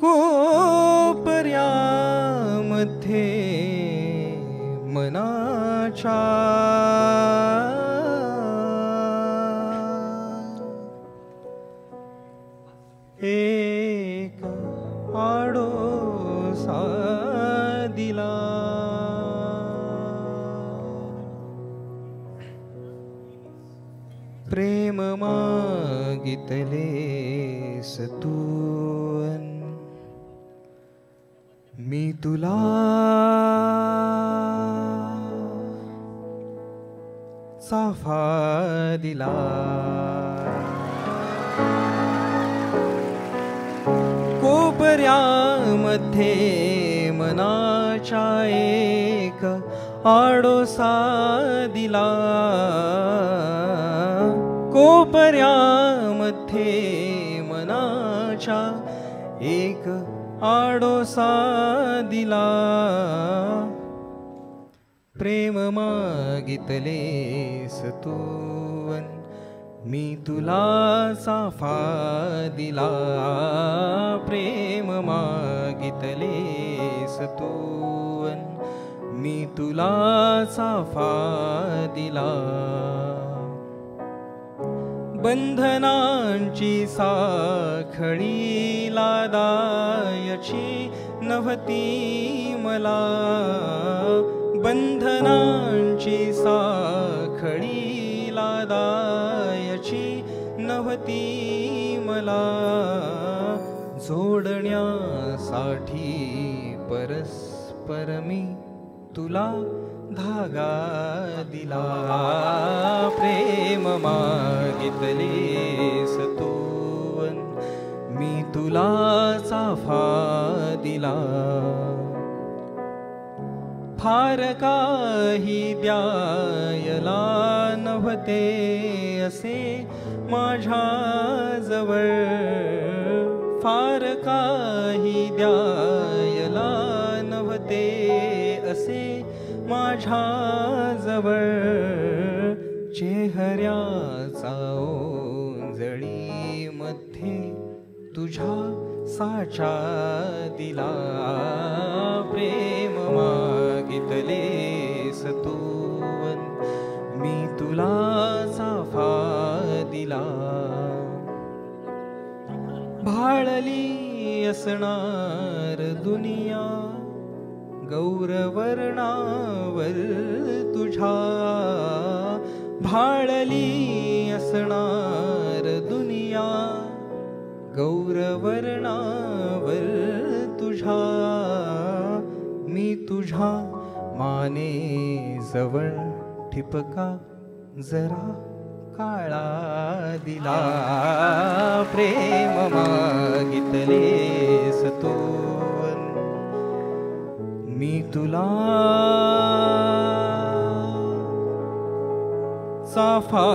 कोपर्यामध्ये मनाच्या एक आडोसा दिला. प्रेम मागितलेस तू मी तुला साफा दिला. कोपर्यामध्ये मनाच्या एक आडोसा दिला. कोपर्यामध्ये मनाच्या एक आडोसा दिला. प्रेम मागितलेस तू मी तुला साफा दिला. प्रेम मागितलेस तू मी तुला साफा दिला. बंधनांची साखळी लादायची नव्हती मला. बंधनांची साखळी लादायची नव्हती मला. जोडण्यासाठी परस्पर मी तुला धागा दिला. प्रेम मागितलेस तू मी तुला साफा दिला. फार काही द्यायला नव्हते असे माझ्याजवळ. फार काही द्यायला नव्हते असे माझ्याजवळ. चेहऱ्याचा ओंजळीमध्ये तुझ्या साचा दिला. प्रेम मागितलेस तू मी तुला साफा दिला. भाळली असणार दुनिया गौरवर्णावर तुझ्या. भाळली असणार दुनिया गौरवर्णावर तुझ्या. मी तुझ्या माने जवळ ठिपका जरा काळा दिला. प्रेम मागितलेस तू मी तुला साफा